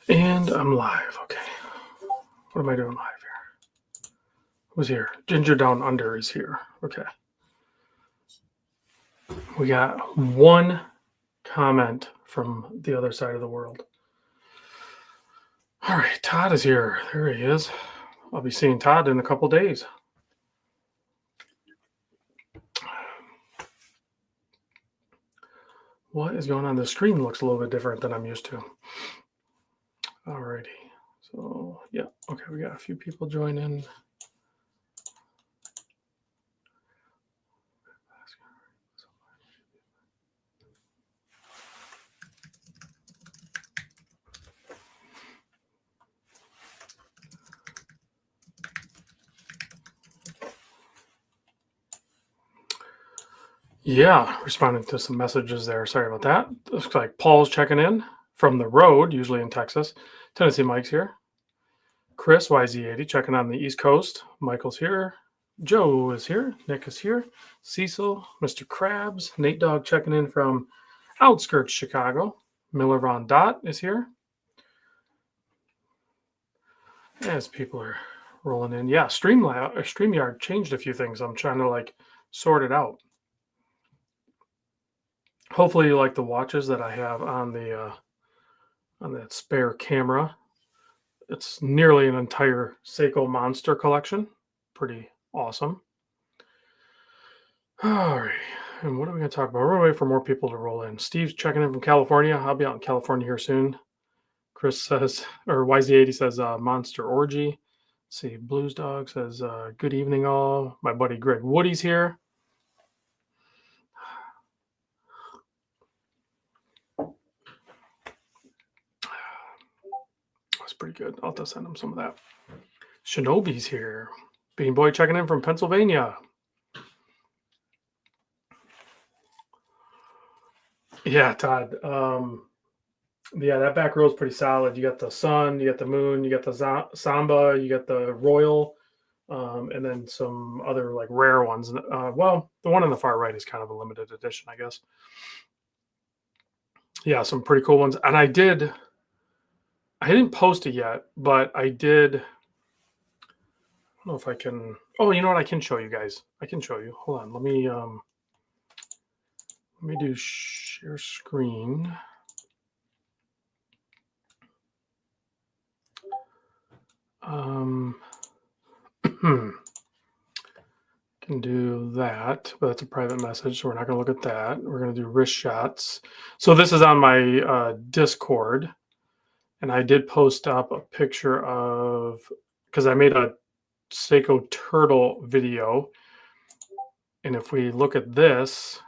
And I'm live. Okay. What am I doing live here? Who's here? Ginger Down Under is here. Okay. We got one comment from the other side of the world. All right. Todd is here. There he is. I'll be seeing Todd in a couple days. What is going on? The screen looks a little bit different than I'm used to. All righty. So, yeah. Okay. We got a few people joining. Yeah, responding to some messages there. Sorry about that. Looks like Paul's checking in from the road, usually in Texas. Tennessee Mike's here. Chris, YZ80, checking on the East Coast. Michael's here. Joe is here. Nick is here. Cecil, Mr. Krabs, Nate Dogg checking in from outskirts Chicago. Miller Von Dot is here. As people are rolling in. Yeah, StreamYard changed a few things. I'm trying to sort it out. Hopefully you like the watches that I have on that spare camera. It's nearly an entire Seiko Monster collection. Pretty awesome. All right. And what are we going to talk about? We're going to wait for more people to roll in. Steve's checking in from California. I'll be out in California here soon. Chris says, or YZ80 says, Monster Orgy. Let's see, Blues Dog says, good evening, all. My buddy Greg Woody's here. That's pretty good. I'll have to send him some of that. Shinobi's here. Bean Boy checking in from Pennsylvania. Yeah, Todd. Yeah, that back row is pretty solid. You got the Sun, you got the Moon, you got the Samba, you got the Royal, and then some other rare ones. Well, the one on the far right is kind of a limited edition, I guess. Yeah, some pretty cool ones. And I didn't post it yet, but I did. I don't know if I can. Oh, you know what? I can show you guys. I can show you. Hold on. Let me do share screen. Can do that, but that's a private message, so we're not going to look at that. We're going to do wrist shots. So this is on my Discord, and I did post up a picture of, because I made a Seiko turtle video, and if we look at this,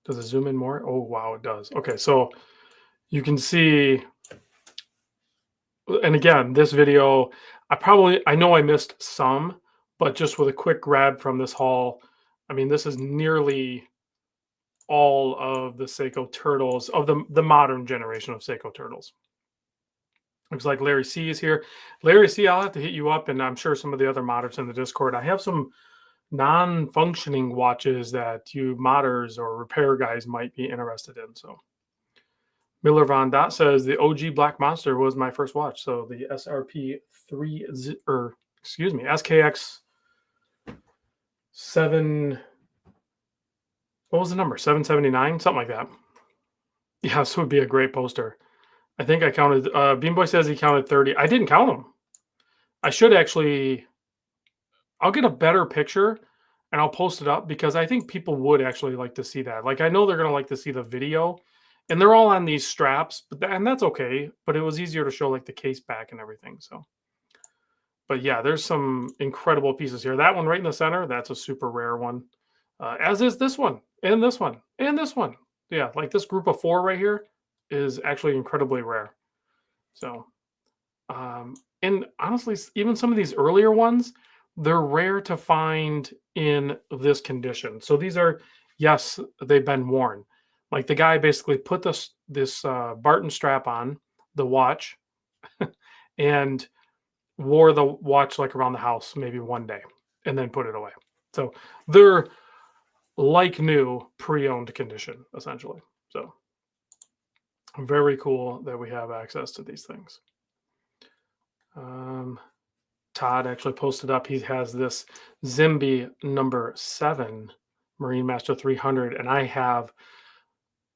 does it zoom in more? Oh, wow, it does. Okay, so you can see, and again, this video, I know I missed some, but just with a quick grab from this haul, I mean, this is nearly all of the Seiko turtles of the modern generation of Seiko turtles. Looks like Larry C is here. Larry C, I'll have to hit you up, and I'm sure some of the other modders in the Discord. I have some non-functioning watches that you modders or repair guys might be interested in. So Miller Von Dot says the OG Black Monster was my first watch. So the SKX 7. What was the number? 779, something like that. Yeah, this would be a great poster. I think I counted. Bean Boy says he counted 30. I didn't count them. I should actually. I'll get a better picture and I'll post it up because I think people would actually like to see that. I know they're going to like to see the video, and they're all on these straps, and that's okay. But it was easier to show the case back and everything. So, but yeah, there's some incredible pieces here. That one right in the center, that's a super rare one. As is this one, and this one, and this one. Yeah, this group of 4 right here is actually incredibly rare. So, and honestly, even some of these earlier ones, they're rare to find in this condition. So these are, yes, they've been worn. The guy basically put this Barton strap on the watch and wore the watch around the house maybe one day and then put it away. So they're like new pre-owned condition essentially. So Very cool that we have access to these things. Um, Todd actually posted up. He has this Zimby number 7 Marine Master 300, and I have,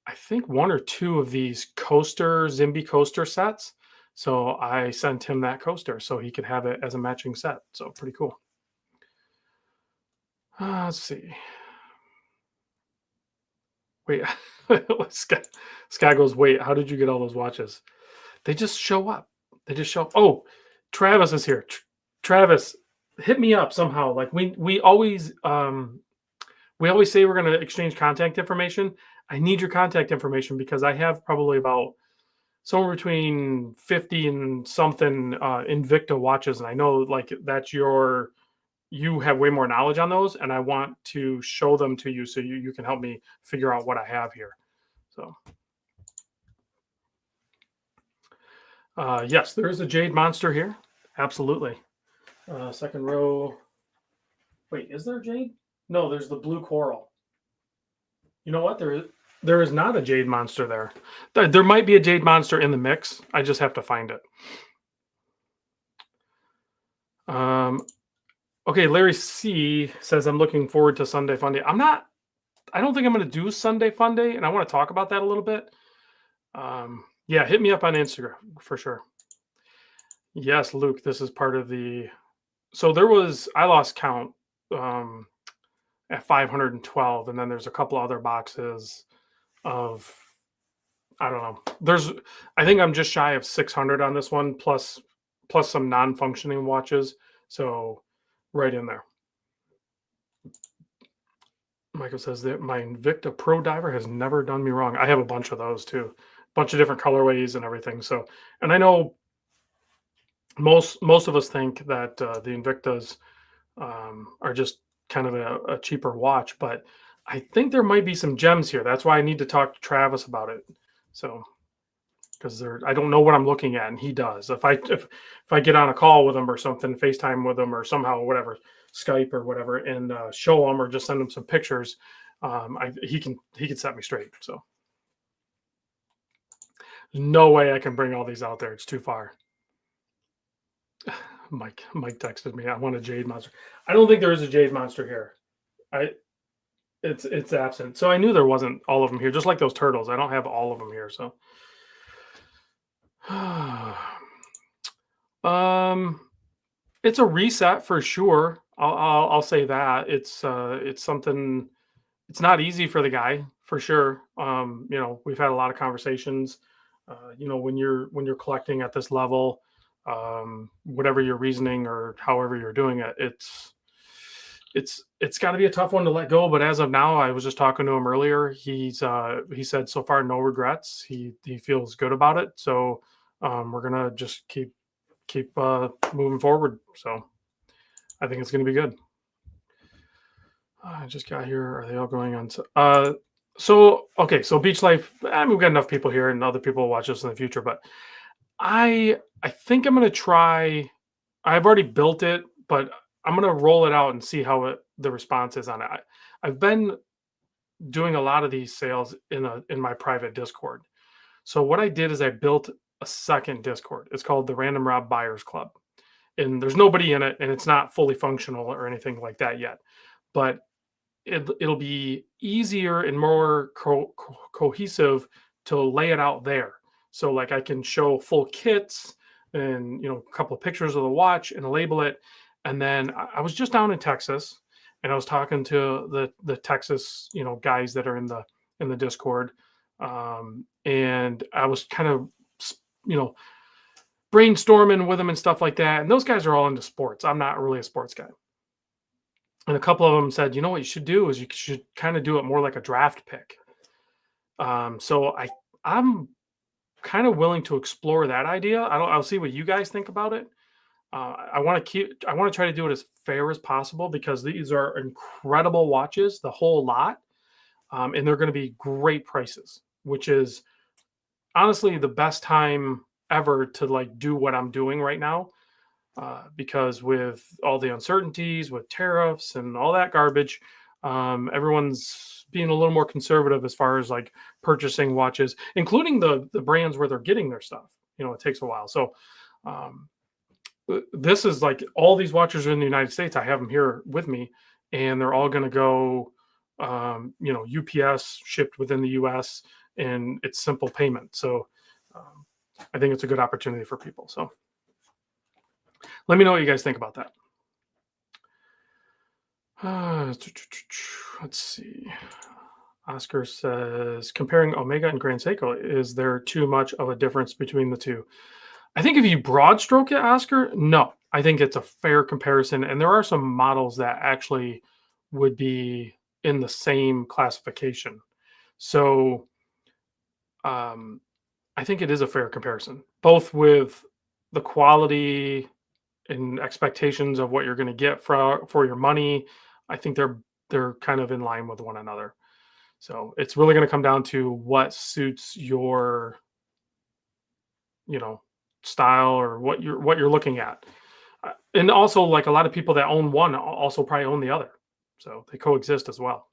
I think, one or two of these Zimby coaster sets. So I sent him that coaster so he could have it as a matching set. So pretty cool. Let's see. Wait, Sky goes, wait, how did you get all those watches? They just show up. They just show up. Oh, Travis is here. Travis, hit me up somehow. Like we always say we're going to exchange contact information. I need your contact information because I have probably about somewhere between 50 and something Invicta watches, and I know like you have way more knowledge on those, and I want to show them to you so you can help me figure out what I have here. So yes, there is a Jade Monster here. Absolutely. Second row. Wait, is there a Jade? No, there's the blue coral. You know what? There is not a Jade Monster there. There might be a Jade Monster in the mix. I just have to find it. Okay, Larry C says I'm looking forward to Sunday Funday. I don't think I'm going to do Sunday Funday, and I want to talk about that a little bit. Yeah, hit me up on Instagram for sure. Yes, Luke, this is part of the. So I lost count at 512, and then there's a couple other boxes of, I don't know. I think I'm just shy of 600 on this one, plus some non-functioning watches. So right in there. Michael says that my Invicta Pro Diver has never done me wrong. I have a bunch of those too, a bunch of different colorways and everything. So, and I know most of us think that the Invictas are just kind of a cheaper watch, but I think there might be some gems here. That's why I need to talk to Travis about it. So, because I don't know what I'm looking at, and he does. If I get on a call with him or something, FaceTime with him or somehow whatever, Skype or whatever, and show him or just send him some pictures, he can set me straight. So no way I can bring all these out there. It's too far. Mike texted me. I want a Jade Monster. I don't think there is a Jade Monster here. It's absent. So I knew there wasn't all of them here. Just like those turtles, I don't have all of them here. So, it's a reset for sure. I'll say that it's something. It's not easy for the guy for sure. We've had a lot of conversations. When you're collecting at this level, whatever your reasoning or however you're doing it, it's got to be a tough one to let go. But as of now, I was just talking to him earlier. He said so far no regrets. He feels good about it. So we're gonna just keep moving forward. So I think it's gonna be good. I just got here. Are they all going on? So okay. So Beach Life. We've got enough people here, and other people will watch us in the future. But I think I'm gonna try. I've already built it, but I'm gonna roll it out and see how the response is on it. I've been doing a lot of these sales in my private Discord. So what I did is I built a second Discord. It's called the Random Rob Buyers Club, and there's nobody in it, and it's not fully functional or anything like that yet. But it'll be easier and more cohesive to lay it out there. So like I can show full kits and a couple of pictures of the watch and label it. And then I was just down in Texas, and I was talking to the Texas guys that are in the Discord, and I was kind of brainstorming with them and stuff like that. And those guys are all into sports. I'm not really a sports guy. And a couple of them said, what you should do is you should kind of do it more like a draft pick. So I'm kind of willing to explore that idea. I'll see what you guys think about it. I want to try to do it as fair as possible because these are incredible watches, the whole lot. And they're going to be great prices, which is honestly the best time ever to like do what I'm doing right now. Because with all the uncertainties with tariffs and all that garbage, Everyone's being a little more conservative as far as like purchasing watches, including the brands where they're getting their stuff. It takes a while. So um, this is like all these watches are in the United States. I have them here with me, and they're all going to go, UPS shipped within the US, and it's simple payment. So um, I think it's a good opportunity for people. So let me know what you guys think about that. Let's see. Oscar says, comparing Omega and Grand Seiko, is there too much of a difference between the two? I think if you broad stroke it, Oscar, no. I think it's a fair comparison. And there are some models that actually would be in the same classification. So I think it is a fair comparison, both with the quality and expectations of what you're going to get for your money. I think they're kind of in line with one another. So it's really going to come down to what suits your, style, or what you're looking at. And also, like, a lot of people that own one also probably own the other, so they coexist as well.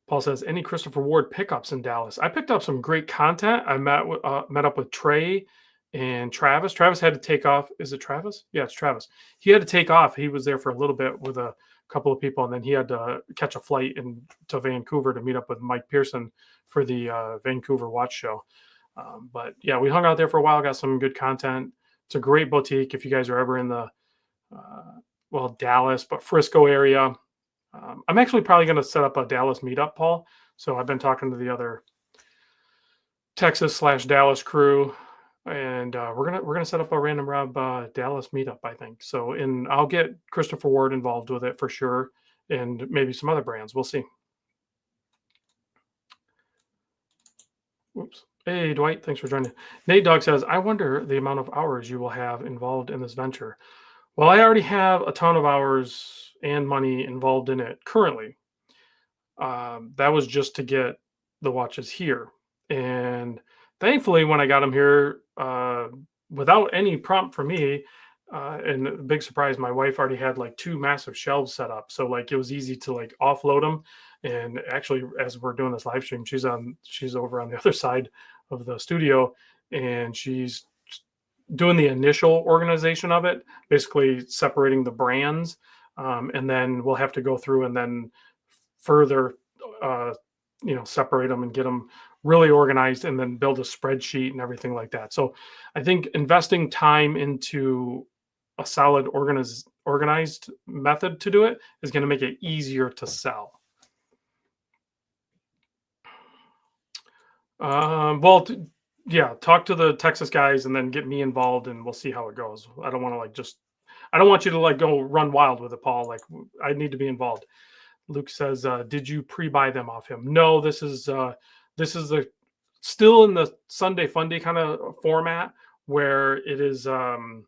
Paul says, any Christopher Ward pickups in Dallas? I picked up some great content. I met up with Trey and Travis. Travis had to take off. Is it Travis? Yeah, it's Travis. He had to take off. He was there for a little bit with a couple of people, and then he had to catch a flight to Vancouver to meet up with Mike Pearson for the Vancouver Watch Show. But yeah, we hung out there for a while, got some good content. It's a great boutique if you guys are ever in the, Dallas, but Frisco area. I'm actually probably going to set up a Dallas meetup, Paul. So I've been talking to the other Texas/Dallas crew, and we're gonna set up a Random Rob Dallas meetup, I think. So, and I'll get Christopher Ward involved with it for sure, and maybe some other brands. We'll see. Oops. Hey, Dwight, thanks for joining. Nate Dog says, I wonder the amount of hours you will have involved in this venture. Well, I already have a ton of hours and money involved in it currently. That was just to get the watches here. And thankfully, when I got them here, without any prompt from me, and a big surprise, my wife already had like two massive shelves set up. So like it was easy to like offload them. And actually, as we're doing this live stream, she's over on the other side of the studio, and she's doing the initial organization of it, basically separating the brands. And then we'll have to go through and then further, separate them and get them really organized, and then build a spreadsheet and everything like that. So I think investing time into a solid organized method to do it is going to make it easier to sell. Yeah, talk to the Texas guys and then get me involved, and we'll see how it goes. I don't want to I don't want you to like go run wild with it, Paul. Like, I need to be involved. Luke says, did you pre-buy them off him? No, this is the still in the Sunday Funday kind of format, where it is I'm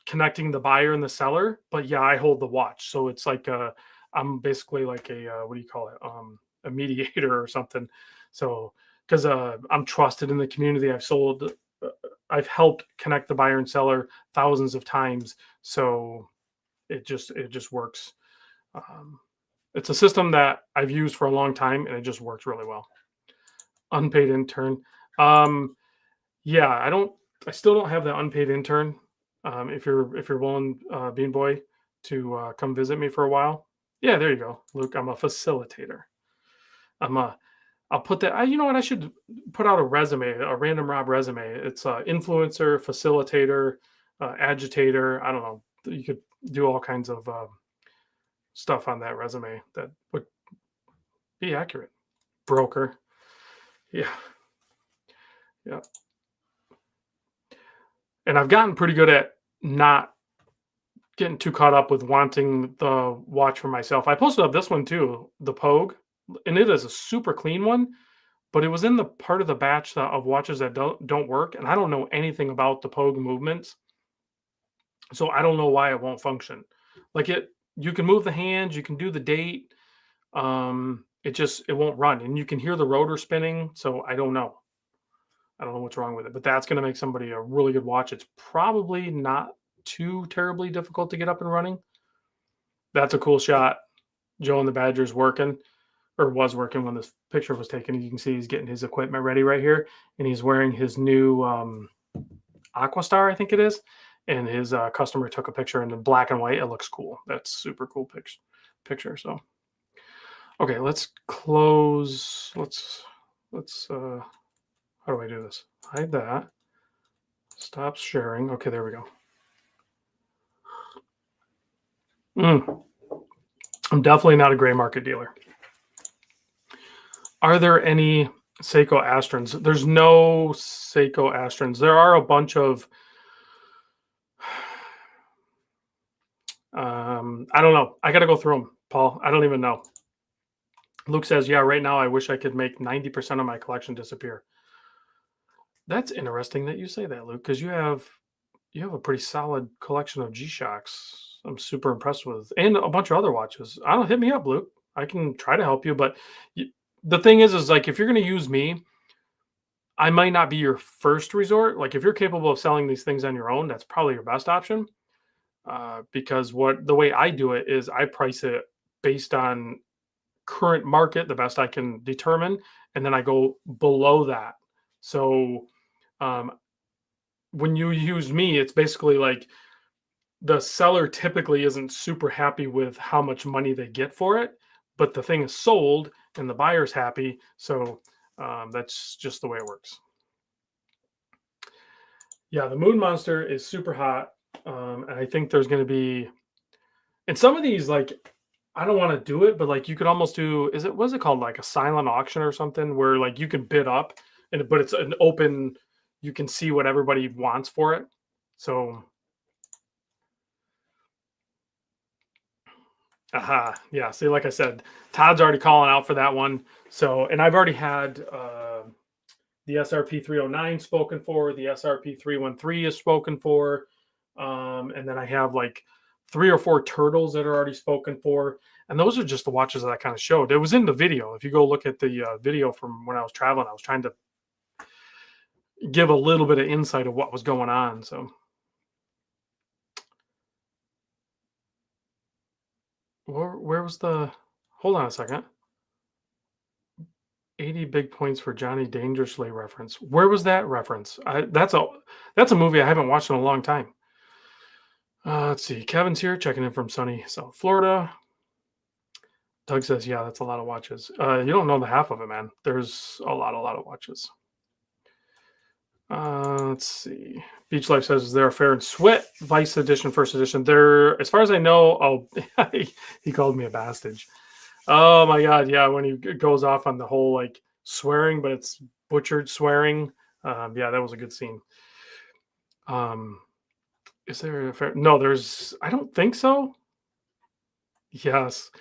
connecting the buyer and the seller, but yeah, I hold the watch. So it's like I'm basically like a what do you call it? A mediator or something. So because I'm trusted in the community, I've helped connect the buyer and seller thousands of times. So it just works. It's a system that I've used for a long time, and it just works really well. Unpaid intern. Yeah, I still don't have the unpaid intern. If you're willing, Bean Boy, to come visit me for a while. Yeah, there you go, Luke. I'm a facilitator. I'll put that. You know what? I should put out a resume, a Random Rob resume. It's influencer, facilitator, agitator. I don't know. You could do all kinds of stuff on that resume that would be accurate. Broker. Yeah. Yeah. And I've gotten pretty good at not getting too caught up with wanting the watch for myself. I posted up this one too, the Pogue, and it is a super clean one, but it was in the part of the batch of watches that don't work, and I don't know anything about the Pogue movements, so I don't know why it won't function. Like, you can move the hands, you can do the date, it won't run, and you can hear the rotor spinning. So I don't know what's wrong with it, but that's going to make somebody a really good watch. It's probably not too terribly difficult to get up and running. That's a cool shot. Joe and the Badger's working, or was working when this picture was taken. You can see he's getting his equipment ready right here, and he's wearing his new Aquastar, I think it is. And his customer took a picture in black and white. It looks cool. That's super cool picture. So, okay, let's close. Let's. How do I do this? Hide that. Stop sharing. Okay, there we go. I'm definitely not a gray market dealer. Are there any Seiko Astrons? There's no Seiko Astrons. There are a bunch of I don't know. I got to go through them, Paul. I don't even know. Luke says, yeah, right now I wish I could make 90% of my collection disappear. That's interesting that you say that, Luke, because you have a pretty solid collection of G-Shocks. I'm super impressed with, and a bunch of other watches. I don't hit me up, Luke. I can try to help you, but the thing is like if you're going to use me, I might not be your first resort. Like if you're capable of selling these things on your own, that's probably your best option. Because the way I do it is I price it based on current market, the best I can determine, and then I go below that. So when you use me, it's basically like the seller typically isn't super happy with how much money they get for it, but the thing is sold and the buyer's happy. So that's just the way it works. Yeah, the Moon Monster is super hot. And I think there's going to be, and some of these, like, I don't want to do it, but like you could almost do, what's it called? Like a silent auction or something where like you can bid up but it's an open, you can see what everybody wants for it. So, yeah. See, like I said, Todd's already calling out for that one. So, and I've already had the SRP 309 spoken for, the SRP 313 is spoken for. And then I have like 3 or 4 turtles that are already spoken for. And those are just the watches that I kind of showed. It was in the video. If you go look at the video from when I was traveling, I was trying to give a little bit of insight of what was going on. So where was hold on a second. 80 big points for Johnny Dangerously reference. Where was that reference? That's a movie I haven't watched in a long time. Let's see. Kevin's here checking in from sunny South Florida. Doug says, yeah, that's a lot of watches. You don't know the half of it, man. There's a lot of watches. Let's see. Beach Life says, is there a Fair and Sweat Vice Edition, First Edition? There, as far as I know, he called me a bastard. Oh my God, yeah, when he goes off on the whole like swearing, but it's butchered swearing. Yeah, that was a good scene. Is there a fair? No, I don't think so. Yes,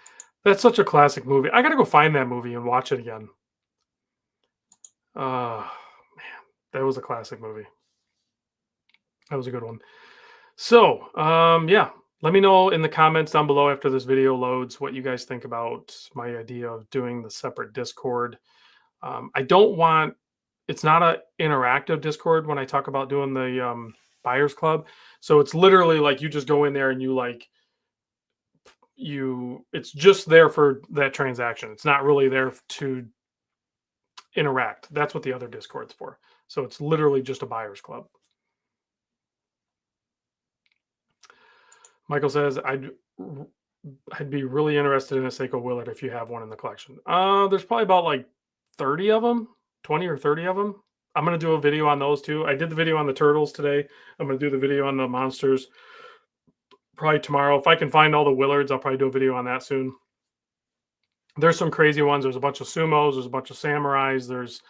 that's such a classic movie. I gotta go find that movie and watch it again. Man, that was a classic movie. That was a good one. So, yeah, let me know in the comments down below after this video loads what you guys think about my idea of doing the separate Discord. I don't want, it's not an interactive Discord when I talk about doing the buyers club. So it's literally like you just go in there and it's just there for that transaction. It's not really there to interact. That's what the other Discord's for. So it's literally just a buyers club. Michael says, I'd be really interested in a Seiko Willard if you have one in the collection. There's probably about like 30 of them, 20 or 30 of them. I'm going to do a video on those too. I did the video on the turtles today. I'm going to do the video on the monsters probably tomorrow. If I can find all the Willards, I'll probably do a video on that soon. There's some crazy ones. There's a bunch of Sumos. There's a bunch of Samurais. There's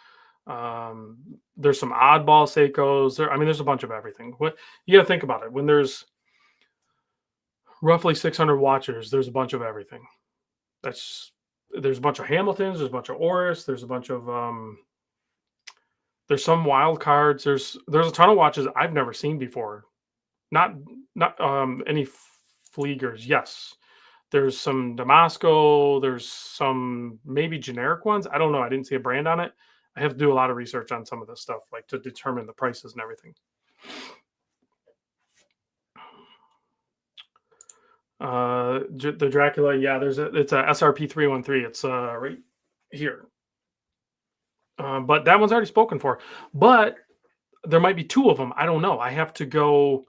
some oddball Seikos. There's a bunch of everything. What you got to think about it. When there's roughly 600 watchers, there's a bunch of everything. There's a bunch of Hamiltons. There's a bunch of Oris. There's a bunch of there's some wild cards. There's a ton of watches I've never seen before. Not any Fliegers. Yes. There's some Damasco. There's some maybe generic ones. I don't know. I didn't see a brand on it. I have to do a lot of research on some of this stuff, like to determine the prices and everything. The Dracula, yeah, it's a SRP 313. It's right here. But that one's already spoken for. But there might be two of them. I don't know. I have to go.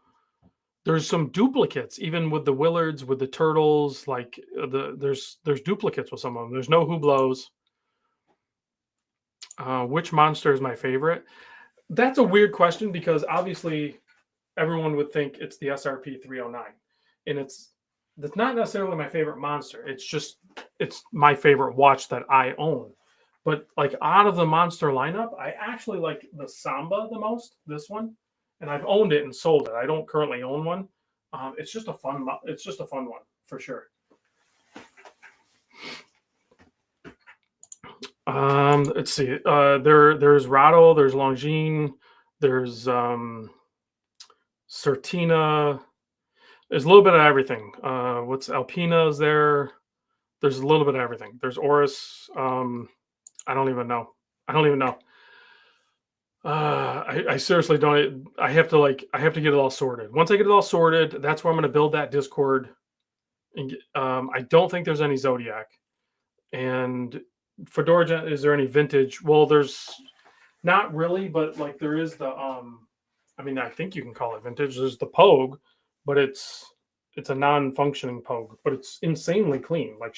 There's some duplicates, even with the Willards, with the turtles. Like there's duplicates with some of them. There's no Hublots. Which monster is my favorite? That's a weird question because obviously everyone would think it's the SRP 309, and that's not necessarily my favorite monster. It's my favorite watch that I own. But like out of the monster lineup, I actually like the Samba the most. This one, and I've owned it and sold it. I don't currently own one. It's just a fun. It's just a fun one for sure. Let's see. There's Rattle. There's Longines. There's Certina. There's a little bit of everything. What's Alpina's there? There's a little bit of everything. There's Oris. I don't even know. I don't even know. I seriously don't. I have to get it all sorted. Once I get it all sorted, that's where I'm going to build that Discord. And I don't think there's any Zodiac. And Fedora, is there any vintage? Well, there's not really, but like there is the I mean, I think you can call it vintage. There's the Pogue, but it's a non-functioning Pogue, but it's insanely clean. Like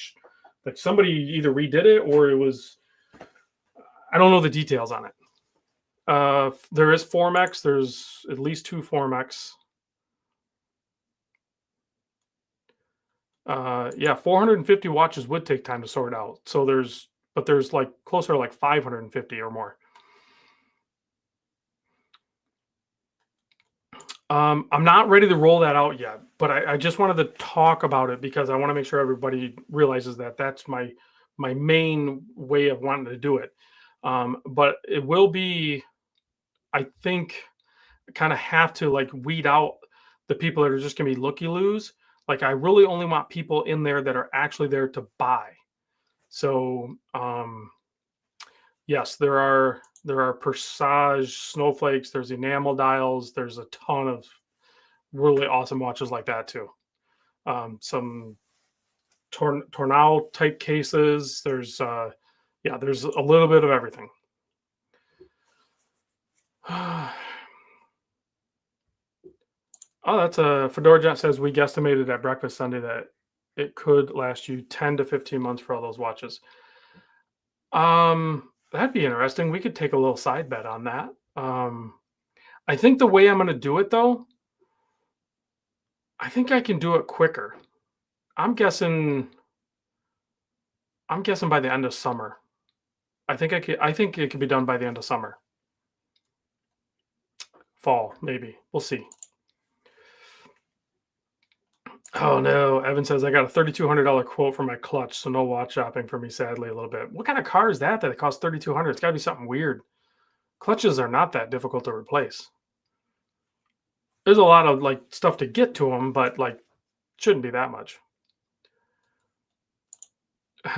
somebody either redid it or it was. I don't know the details on it. There is Formex. There's at least two Formex. Yeah, 450 watches would take time to sort out. So there's like closer to like 550 or more. I'm not ready to roll that out yet, but I just wanted to talk about it because I want to make sure everybody realizes that that's my main way of wanting to do it. But it will be, I think, kind of have to like weed out the people that are just going to be looky loos. Like I really only want people in there that are actually there to buy. So yes, there are Persage snowflakes. There's enamel dials. There's a ton of really awesome watches like that too. Some Tornao type cases. There's a little bit of everything. Oh, that's a Fedora Jet says we guesstimated at breakfast Sunday that it could last you 10 to 15 months for all those watches. That'd be interesting. We could take a little side bet on that. I think the way I'm going to do it though, I think I can do it quicker. I'm guessing by the end of summer. I think it could be done by the end of summer. Fall, maybe. We'll see. Oh no, Evan says I got a $3,200 quote for my clutch, so no watch shopping for me. Sadly, a little bit. What kind of car is that it costs $3,200? It's got to be something weird. Clutches are not that difficult to replace. There's a lot of like stuff to get to them, but like shouldn't be that much.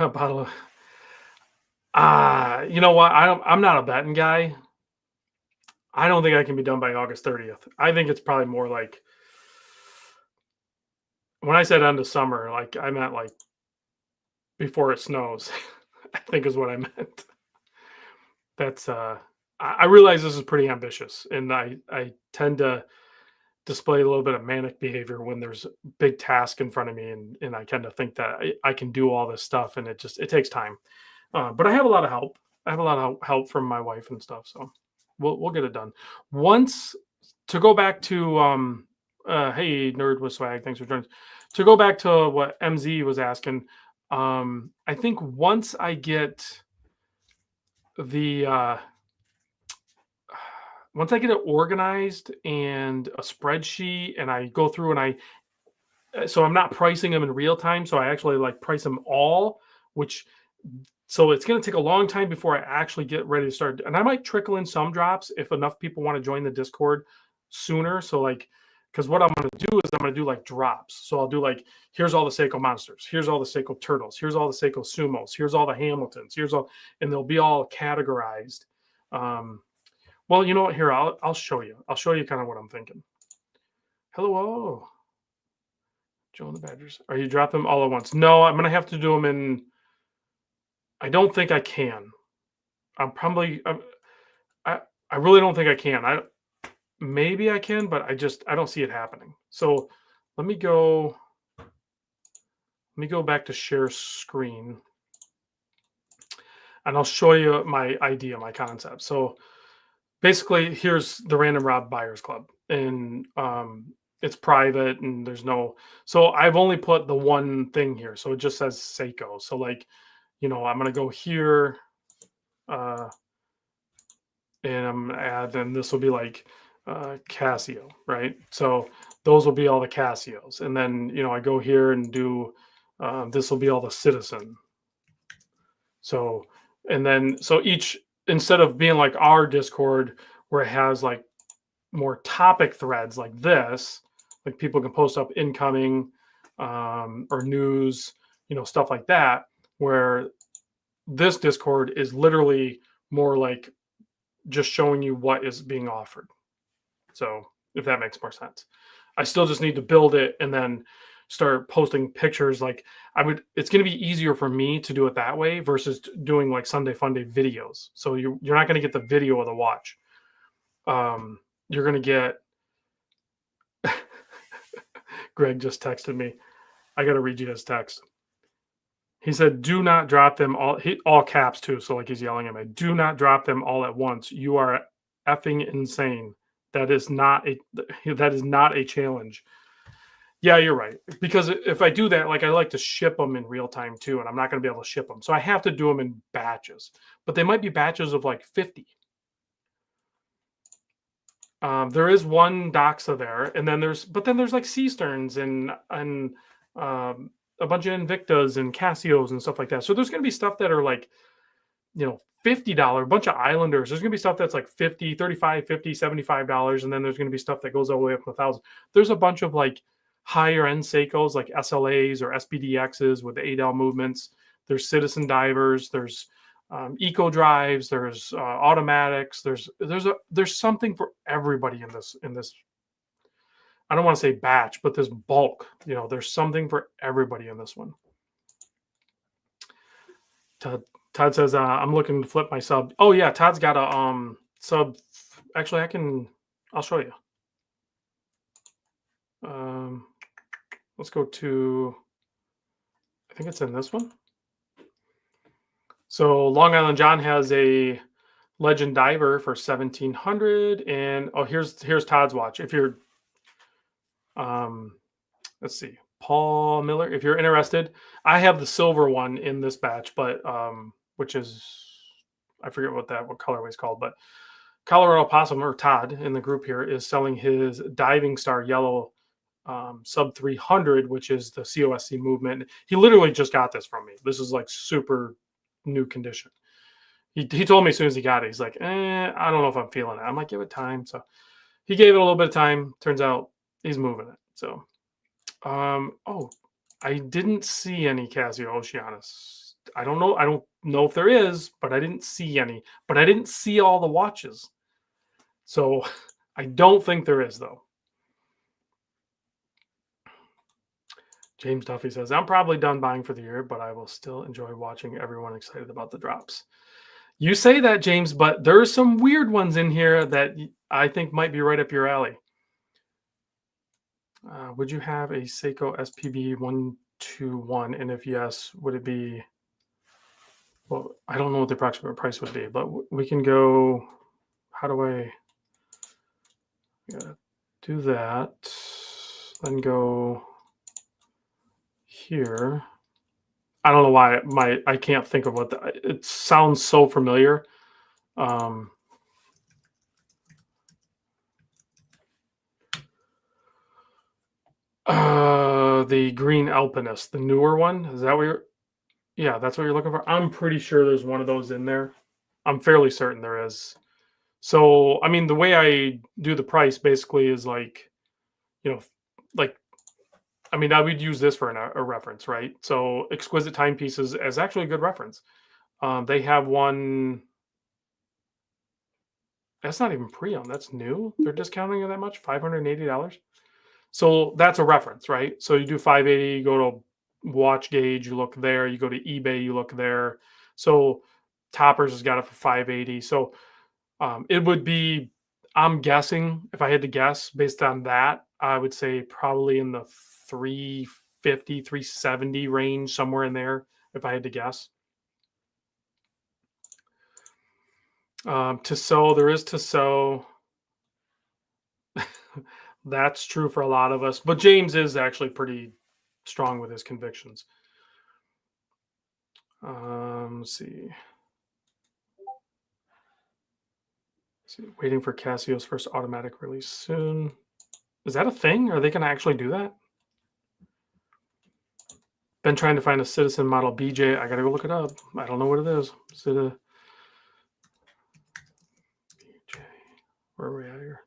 A bottle of you know what? I'm not a betting guy. I don't think I can be done by August 30th. I think it's probably more like when I said end of summer, like I meant like before it snows. I think is what I meant. That's I realize this is pretty ambitious, and I tend to display a little bit of manic behavior when there's big task in front of me, and I tend to think that I can do all this stuff, and it takes time. But I have a lot of help. I have a lot of help from my wife and stuff, so we'll get it done. Once to go back to hey nerd with swag, thanks for joining. To go back to what MZ was asking, I think once I get the once I get it organized and a spreadsheet, and I go through and so I'm not pricing them in real time, so I actually like price them all, so it's going to take a long time before I actually get ready to start. And I might trickle in some drops if enough people want to join the Discord sooner. So like, because what I'm going to do is I'm going to do like drops. So I'll do like, here's all the Seiko monsters, here's all the Seiko turtles, here's all the Seiko sumos, here's all the Hamiltons, and they'll be all categorized. Well, you know what? Here, I'll show you. I'll show you kind of what I'm thinking. Hello, Joe and the Badgers. Are you drop them all at once? No, I'm gonna have to do them in. I don't think I can. I'm probably. I I really don't think I can. I maybe I can, but I don't see it happening. So let me go. Let me go back to share screen, and I'll show you my idea, my concept. So basically, here's the Random Rob Buyers Club, and it's private, and there's no. So I've only put the one thing here, so it just says Seiko. So like, I'm gonna go here, uh, and I'm gonna add. Then this will be like Casio, right? So those will be all the Casios, and then I go here and do. This will be all the Citizen. So, and then so each instead of being like our Discord where it has like more topic threads like this, like people can post up incoming or news, stuff like that, where this Discord is literally more like just showing you what is being offered. So if that makes more sense, I still just need to build it and then start posting pictures. Like it's going to be easier for me to do it that way versus doing like Sunday Funday videos. So you're not going to get the video of the watch. You're going to get. Greg just texted me. I got to read you his text. He said, "Do not drop them all." All caps too. So like he's yelling at me. Do not drop them all at once. You are effing insane. That is not a challenge. Yeah, you're right. Because if I do that, like I like to ship them in real time too, and I'm not going to be able to ship them. So I have to do them in batches. But they might be batches of like 50. There is one Doxa there, and then there's like Seasterns and a bunch of Invictas and Casios and stuff like that. So there's going to be stuff that are like, $50, a bunch of Islanders. There's going to be stuff that's like 50, 35, 50, $75, and then there's going to be stuff that goes all the way up to 1,000. There's a bunch of like higher end Seikos like SLAs or SPDXs with the 8L movements. There's Citizen divers. There's eco drives. There's automatics. There's something for everybody in this. I don't want to say batch, but this bulk. There's something for everybody in this one. Todd says, I'm looking to flip my sub. Oh yeah, Todd's got a sub. Actually, I'll show you. Let's go to, I think it's in this one. So Long Island John has a Legend Diver for 1,700, and here's Todd's watch. If you're, let's see, Paul Miller. If you're interested, I have the silver one in this batch, but which is, I forget what colorway is called, but Colorado Possum, or Todd in the group here, is selling his Diving Star Yellow sub 300, which is the COSC movement. He literally just got this from me. This is like super new condition. He told me as soon as he got it, he's like, I don't know if I'm feeling it. I'm like, give it time. So he gave it a little bit of time. Turns out he's moving it. So, I didn't see any Casio Oceanus. I don't know if there is, but I didn't see any. But I didn't see all the watches. So I don't think there is, though. James Duffy says, I'm probably done buying for the year, but I will still enjoy watching everyone excited about the drops. You say that, James, but there are some weird ones in here that I think might be right up your alley. Would you have a Seiko SPB 121? And if yes, would it be, well, I don't know what the approximate price would be, but we can go, how do I do that? Then go here. I don't know why I can't think of what it sounds so familiar. The Green Alpinist, the newer one. Is that what you're? Yeah, that's what you're looking for. I'm pretty sure there's one of those in there. I'm fairly certain there is. So, I mean, the way I do the price basically is like, like, I mean, I would use this for a reference, right? So, Exquisite Timepieces is actually a good reference. They have one. That's not even pre-owned. That's new. They're discounting it that much, $580. So that's a reference, right? So you do 580, you go to Watch Gauge, you look there, you go to eBay, you look there. So Toppers has got it for 580. So it would be, I'm guessing, if I had to guess based on that, I would say probably in the 350, 370 range, somewhere in there, if I had to guess. Tissot, there is Tissot. That's true for a lot of us, but James is actually pretty strong with his convictions. Let's see. Waiting for Casio's first automatic release soon. Is that a thing? Are they going to actually do that? Been trying to find a Citizen Model BJ. I got to go look it up. I don't know what it is. BJ. Where are we at here?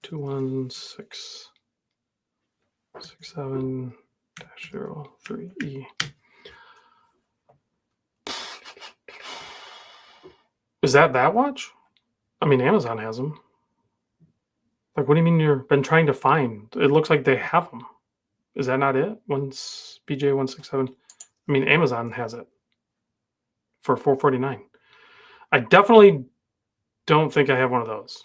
21667-03E. Is that watch? I mean, Amazon has them. Like, what do you mean you've been trying to find? It looks like they have them. Is that not it? BJ167. I mean, Amazon has it for $449. I definitely don't think I have one of those.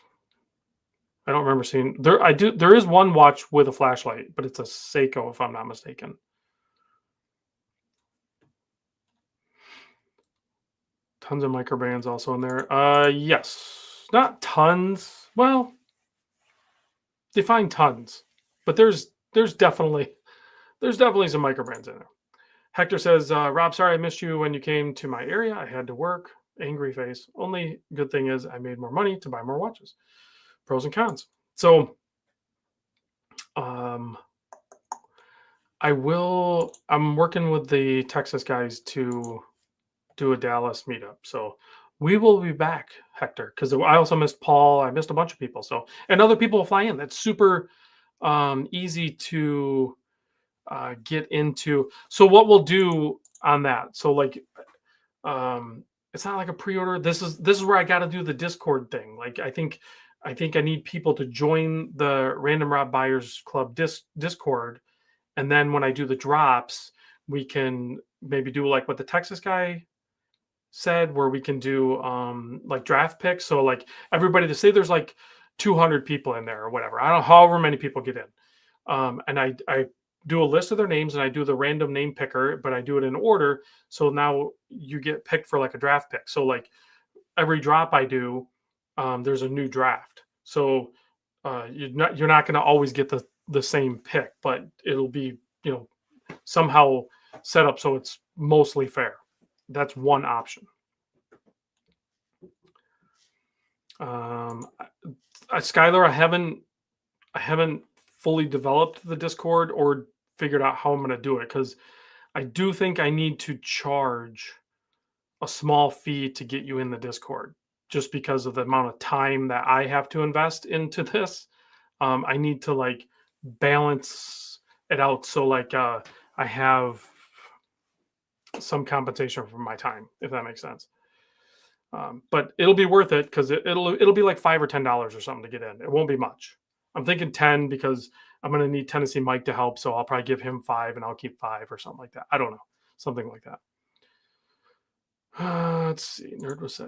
I don't remember seeing there. I do. There is one watch with a flashlight, but it's a Seiko, if I'm not mistaken. Tons of microbands also in there. Yes, not tons. Well, define tons, but there's definitely some microbrands in there. Hector says, Rob, sorry I missed you when you came to my area. I had to work. Angry face. Only good thing is I made more money to buy more watches. Pros and cons. So I'm working with the Texas guys to do a Dallas meetup. So we will be back, Hector, because I also missed Paul. I missed a bunch of people. So, and other people will fly in. That's super easy to get into. So what we'll do on that. So like, it's not like a pre-order. This is where I got to do the Discord thing. Like, I think I need people to join the Random Rob Buyers Club Discord, and then when I do the drops, we can maybe do like what the Texas guy said, where we can do like draft picks. So like everybody, to say there's like 200 people in there or whatever. I don't know, however many people get in, and I do a list of their names and I do the random name picker, but I do it in order. So now you get picked for like a draft pick. So like every drop I do, there's a new draft. So you're not going to always get the same pick, but it'll be, somehow set up so it's mostly fair. That's one option. Skylar, I haven't fully developed the Discord or figured out how I'm going to do it, because I do think I need to charge a small fee to get you in the Discord, just because of the amount of time that I have to invest into this. I need to like balance it out. So like I have some compensation for my time, if that makes sense. But it'll be worth it, because it'll be like $5 or $10 or something to get in. It won't be much. I'm thinking 10, because I'm going to need Tennessee Mike to help. So I'll probably give him 5 and I'll keep 5 or something like that. I don't know. Something like that. Let's see. Nerd was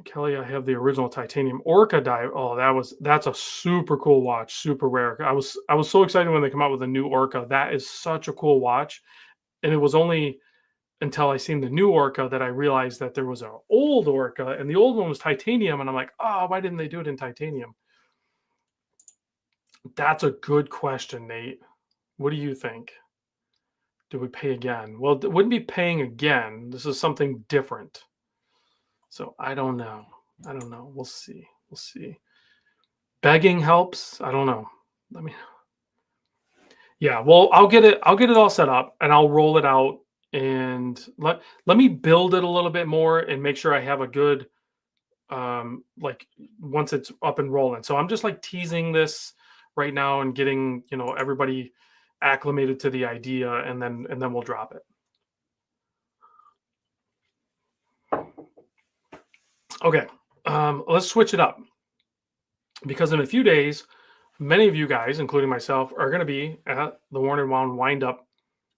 Kelly, I have the original titanium Orca die. Oh, that's a super cool watch. Super rare. I was so excited when they come out with a new Orca. That is such a cool watch. And it was only until I seen the new Orca that I realized that there was an old Orca, and the old one was titanium. And I'm like, oh, why didn't they do it in titanium? That's a good question, Nate. What do you think? Do we pay again? Well, it wouldn't be paying again. This is something different. So I don't know. We'll see. Begging helps. I don't know. Yeah, well, I'll get it all set up and I'll roll it out, and let me build it a little bit more and make sure I have a good like once it's up and rolling. So I'm just like teasing this right now and getting, everybody acclimated to the idea, and then we'll drop it. Okay. Let's switch it up, because in a few days many of you guys, including myself, are going to be at the Worn and Wound Wind Up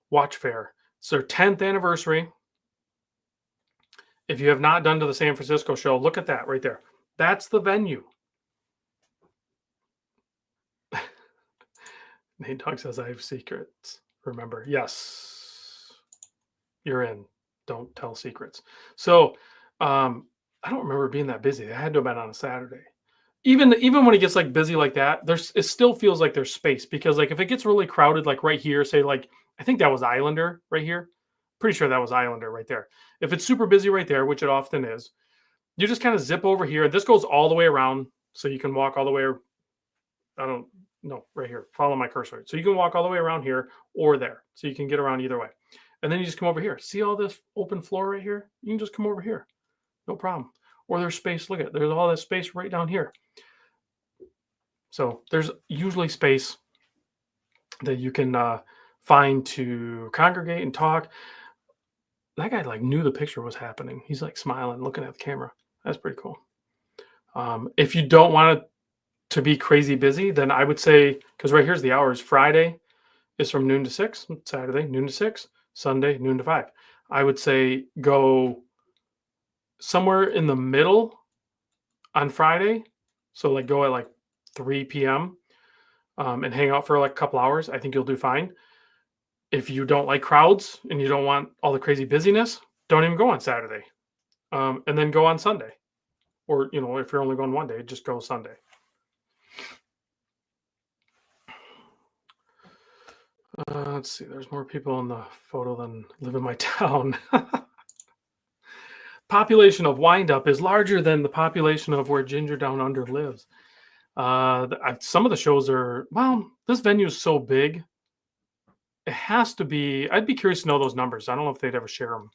Watch Fair. It's their 10th anniversary. If you have not done to the San Francisco show, look at that right there. That's the venue. Nate Dogg says, I have secrets. Remember, yes, you're in. Don't tell secrets. So I don't remember it being that busy. It had to have been on a Saturday. Even when it gets like busy like that, it still feels like there's space, because like if it gets really crowded, like right here, say like I think that was Islander right here. Pretty sure that was Islander right there. If it's super busy right there, which it often is, you just kind of zip over here. This goes all the way around, so you can walk all the way. I don't know, right here. Follow my cursor. So you can walk all the way around here or there. So you can get around either way. And then you just come over here. See all this open floor right here? You can just come over here. No problem. Or there's space. Look at it. There's all this space right down here. So there's usually space that you can find to congregate and talk. That guy like knew the picture was happening. He's like smiling, looking at the camera. That's pretty cool. If you don't want to be crazy busy, then I would say, because right here's the hours. Friday is from noon to 6, Saturday noon to 6, Sunday noon to 5. I would say go somewhere in the middle on Friday. So like go at like 3 p.m. And hang out for like a couple hours. I think you'll do fine. If you don't like crowds and you don't want all the crazy busyness, don't even go on Saturday. And then go on Sunday. Or, if you're only going one day, just go Sunday. Let's see. There's more people in the photo than live in my town. Population of Wind Up is larger than the population of where Ginger Down Under lives. Some of the shows are, this venue is so big. It has to be, I'd be curious to know those numbers. I don't know if they'd ever share them.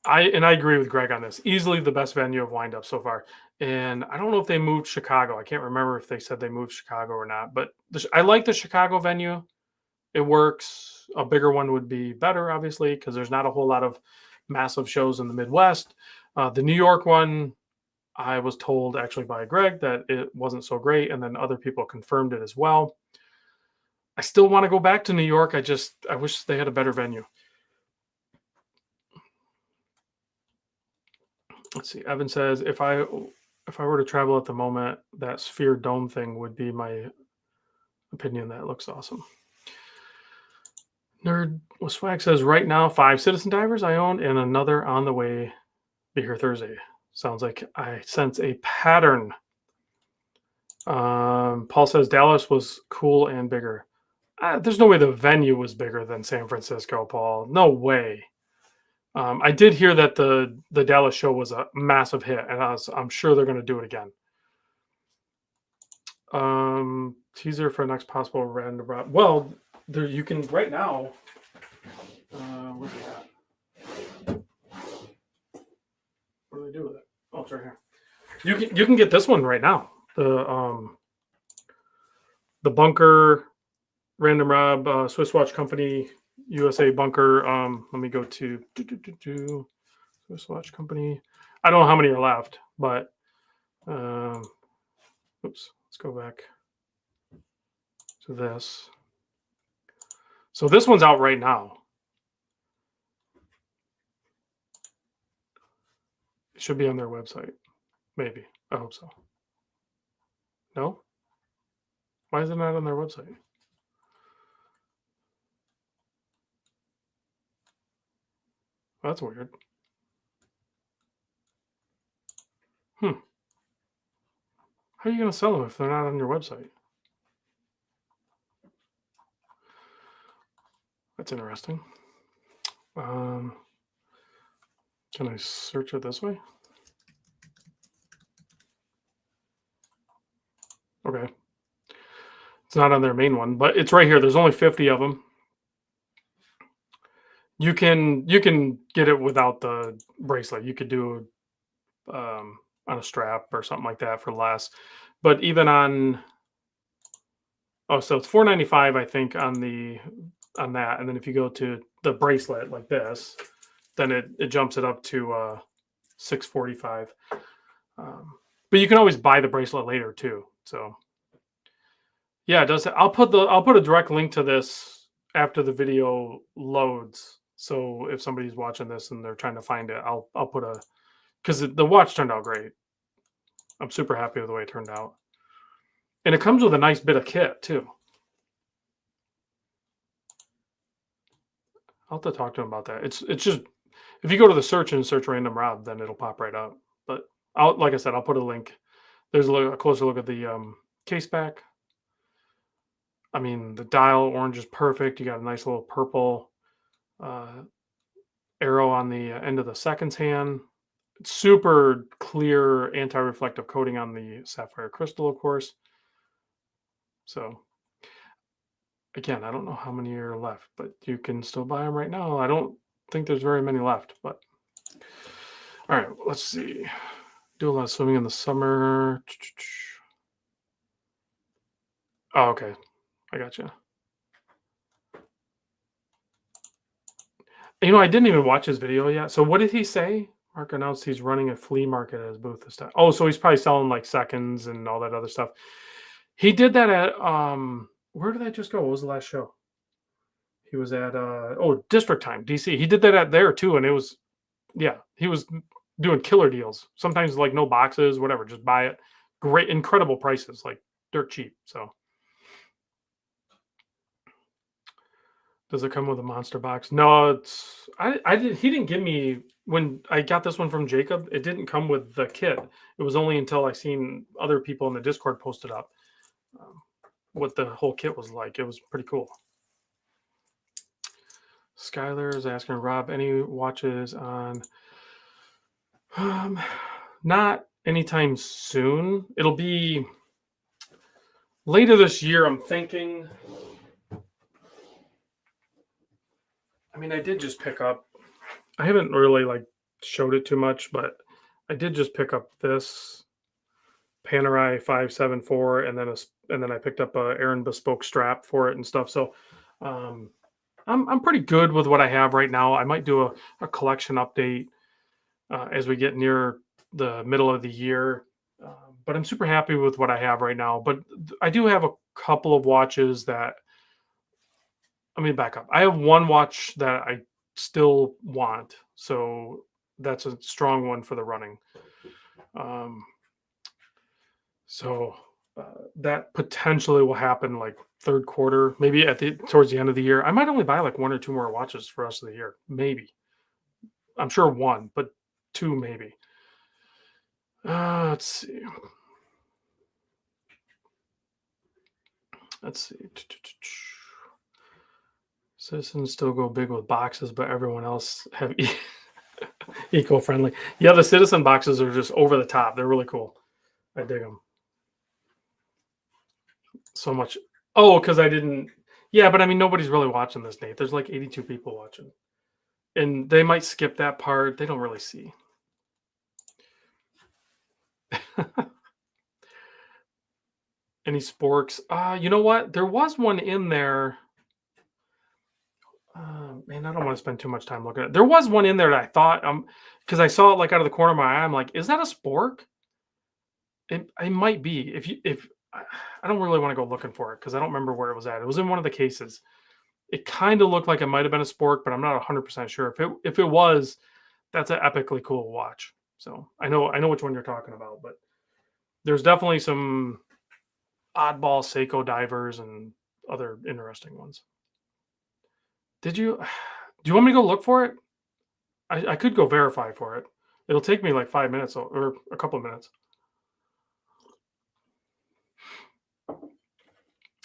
I agree with Greg on this. Easily the best venue of Wind Up so far. And I don't know if they moved Chicago. I can't remember if they said they moved Chicago or not. But I like the Chicago venue. It works. A bigger one would be better, obviously, because there's not a whole lot of massive shows in the Midwest. The New York one, I was told actually by Greg that it wasn't so great. And then other people confirmed it as well. I still want to go back to New York. I wish they had a better venue. Let's see. Evan says, if I were to travel at the moment, that Sphere Dome thing would be my opinion. That looks awesome. Nerd with Swag says, right now, 5 Citizen Divers I own and another on the way. Be here Thursday. Sounds like I sense a pattern. Paul says Dallas was cool and bigger. There's no way the venue was bigger than San Francisco, Paul. No way. I did hear that the Dallas show was a massive hit, and I'm sure they're going to do it again. Teaser for next possible random. Well, there you can right now. Where's it at? What do they do with it? Oh, it's right here. You can get this one right now. The Bunker Random Rob Swiss Watch Company USA Bunker. Let me go to Swiss Watch Company. I don't know how many are left, but oops. Let's go back to this. So this one's out right now. It should be on their website. Maybe. I hope so. No? Why is it not on their website? That's weird. How are you going to sell them if they're not on your website? That's interesting. Can I search it this way? Okay. It's not on their main one, but it's right here. There's only 50 of them. You can get it without the bracelet. You could do on a strap or something like that for less. But even on so it's $495, I think, on that. And then if you go to the bracelet like this, then it jumps it up to $645. But you can always buy the bracelet later too. So Yeah, it does. I'll put a direct link to this after the video loads. So if somebody's watching this and they're trying to find it, I'll put a because the watch turned out great. I'm super happy with the way it turned out, and it comes with a nice bit of kit too. I'll have to talk to him about that. It's just if you go to the search and search random Rob, then it'll pop right up. But I'll like I said, I'll put a link. There's a closer look at the case back. I mean, the dial orange is perfect. You got a nice little purple uh, arrow on the end of the seconds hand. Super clear anti-reflective coating on the sapphire crystal, of course. So again, I don't know how many are left, but you can still buy them right now. I don't think there's very many left, but all right, let's see. Do a lot of swimming in the summer. Oh, okay. I got you. You know, I didn't even watch his video yet. So what did he say? Mark announced he's running a flea market at his booth this time. Oh, so he's probably selling like seconds and all that other stuff. He did that at where did I just go? What was the last show? He was at District Time, DC. He did that at there too, and it was yeah, he was doing killer deals. Sometimes like no boxes, whatever, just buy it. Great, incredible prices, like dirt cheap. So does it come with a monster box? No, it's I did he didn't give me when I got this one from Jacob, it didn't come with the kit. It was only until I seen other people in the Discord posted up what the whole kit was like. It was pretty cool. Skylar is asking Rob any watches on not anytime soon. It'll be later this year, I'm thinking. I mean, I did just pick up. I haven't really like showed it too much, but I did just pick up this Panerai 574, and then I picked up a Aaron bespoke strap for it and stuff. So I'm pretty good with what I have right now. I might do a collection update as we get near the middle of the year. But I'm super happy with what I have right now. But I do have a couple of watches that let me back up. I have one watch that I still want, so that's a strong one for the running. So that potentially will happen like third quarter, maybe towards the end of the year. I might only buy like one or two more watches for the rest of the year, maybe. I'm sure one, but two maybe. Let's see. Citizens still go big with boxes, but everyone else have eco-friendly. Yeah, the Citizen boxes are just over the top. They're really cool. I dig them so much. Oh, because I didn't. Yeah, but I mean, nobody's really watching this, Nate. There's like 82 people watching, and they might skip that part. They don't really see. Any sporks? You know what? There was one in there. Man, I don't want to spend too much time looking at it. There was one in there that I thought, because I saw it like out of the corner of my eye. I'm like, is that a spork? It might be. If I don't really want to go looking for it because I don't remember where it was at. It was in one of the cases. It kind of looked like it might have been a spork, but I'm not 100% sure. If it was, that's an epically cool watch. So I know which one you're talking about, but there's definitely some oddball Seiko divers and other interesting ones. Do you want me to go look for it? I could go verify for it. It'll take me like 5 minutes or a couple of minutes.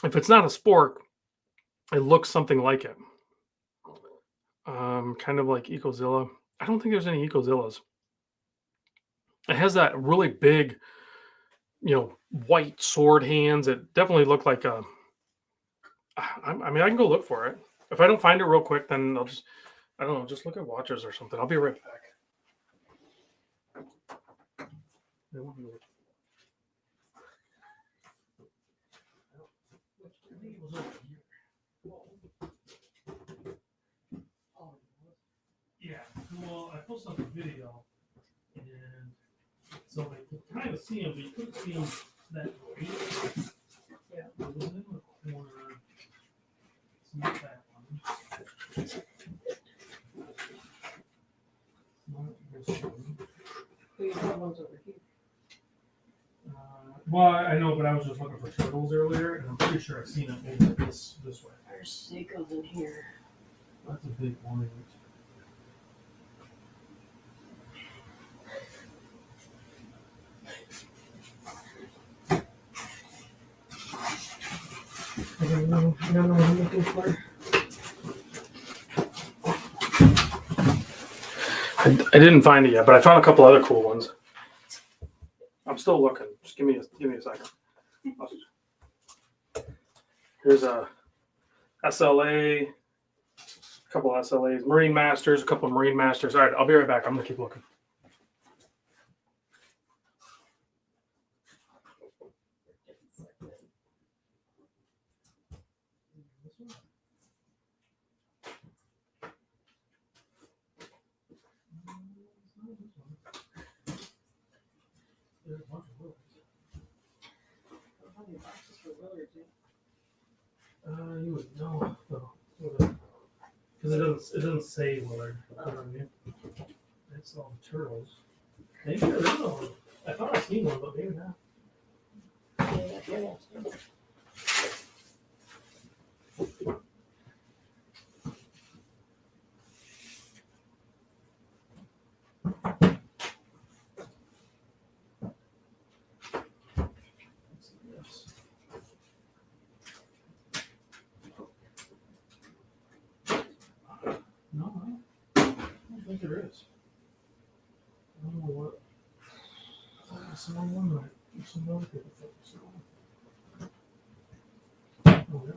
If it's not a spork, it looks something like it. Kind of like Ecozilla. I don't think there's any Ecozillas. It has that really big, white sword hands. It definitely looked like a. I mean, I can go look for it. If I don't find it real quick, then I'll just, I don't know, just look at watches or something. I'll be right back. Yeah, well, I posted up a video, and so I could kind of see him, but you couldn't see him that way. Yeah, Well, I know, but I was just looking for turtles earlier, and I'm pretty sure I've seen it over this way. There's Seiko's in here. That's a big one. I don't know what I'm looking for. I didn't find it yet, but I found a couple other cool ones. I'm still looking. Just give me a second. Here's a SLA, a couple SLAs, Marine Masters, a couple of Marine Masters. All right, I'll be right back. I'm gonna keep looking. There's a bunch of Willards. How many boxes for Willard, dude? You would know though, because it doesn't say Willard. You know what I mean? It's all the turtles. Maybe there is one. I thought I seen one, but maybe not. Yeah. No, I don't think there is. I don't know what. I thought I saw one, but some other people thought I saw one. Oh, yeah.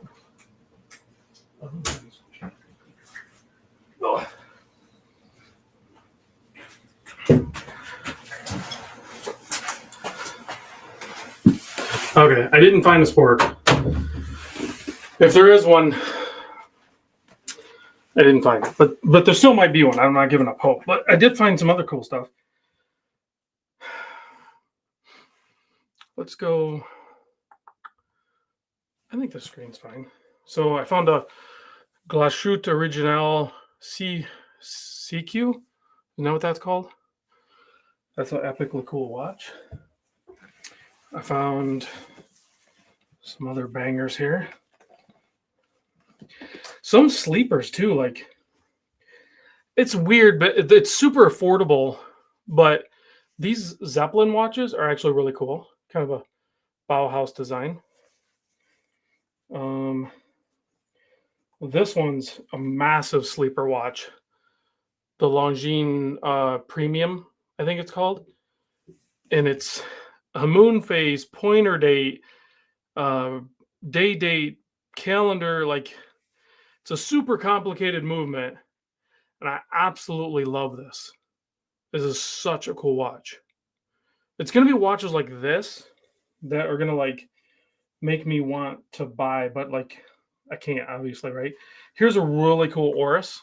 I don't think it's- Oh. Okay, I didn't find a sport. If there is one, I didn't find it, but there still might be one. I'm not giving up hope, but I did find some other cool stuff. Let's go. I think the screen's fine. So I found a Glashut Original CQ. You know what that's called? That's an epically cool watch. I found some other bangers here. Some sleepers too. Like, it's weird, but it's super affordable. But these Zeppelin watches are actually really cool. Kind of a Bauhaus design. This one's a massive sleeper watch. The Longines Premium, I think it's called. And it's a moon phase, pointer date, day date, calendar. Like, it's a super complicated movement. And I absolutely love this. This is such a cool watch. It's going to be watches like this that are going to like make me want to buy, but like I can't, obviously, right? Here's a really cool Oris.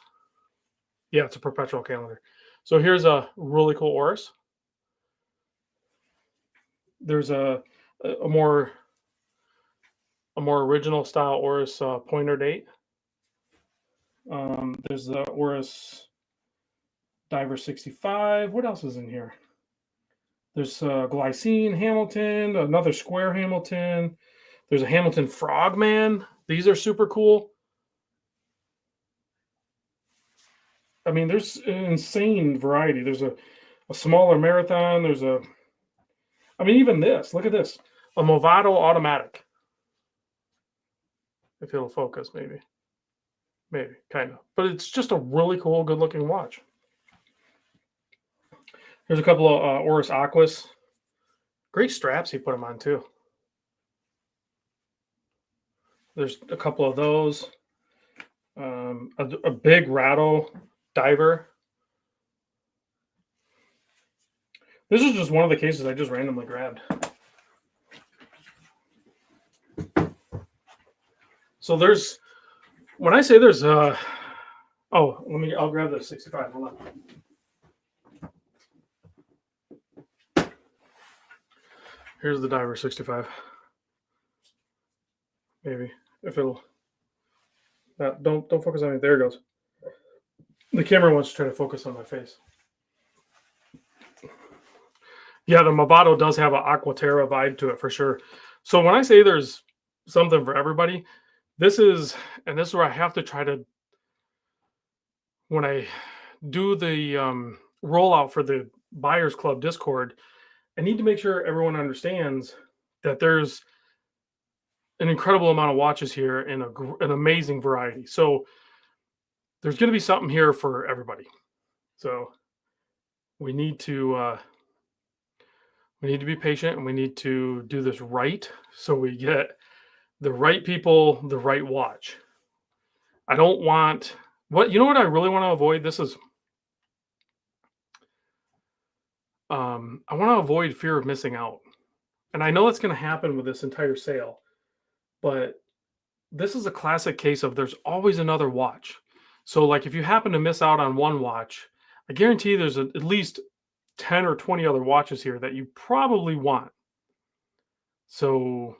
Yeah, it's a perpetual calendar. So here's a really cool Oris. There's a more original style Oris pointer date. There's the Oris Diver 65. What else is in here? There's Glycine Hamilton, another square Hamilton. There's a Hamilton Frogman. These are super cool. I mean, there's an insane variety. There's a smaller marathon. There's a, I mean, even this. Look at this. A Movado automatic. If it'll focus, maybe. Maybe, kind of. But it's just a really cool, good-looking watch. There's a couple of Oris Aquas. Great straps he put them on, too. There's a couple of those. A big Rattle diver. This is just one of the cases I just randomly grabbed. So there's, when I say there's, I'll grab the 65. Hold on. Here's the Diver 65. Maybe, if it'll, don't focus on it. There it goes. The camera wants to try to focus on my face. Yeah, the Movado does have an Aquaterra vibe to it for sure. So when I say there's something for everybody, this is and this is where I have to try to when I do the rollout for the Buyers Club Discord, I need to make sure everyone understands that there's an incredible amount of watches here and an amazing variety. So there's going to be something here for everybody. So we need to be patient and we need to do this right so we get the right people the right watch. I don't want what I really want to avoid. This is I want to avoid fear of missing out. And I know that's going to happen with this entire sale, but this is a classic case of there's always another watch. So like if you happen to miss out on one watch, I guarantee there's at least 10 or 20 other watches here that you probably want. So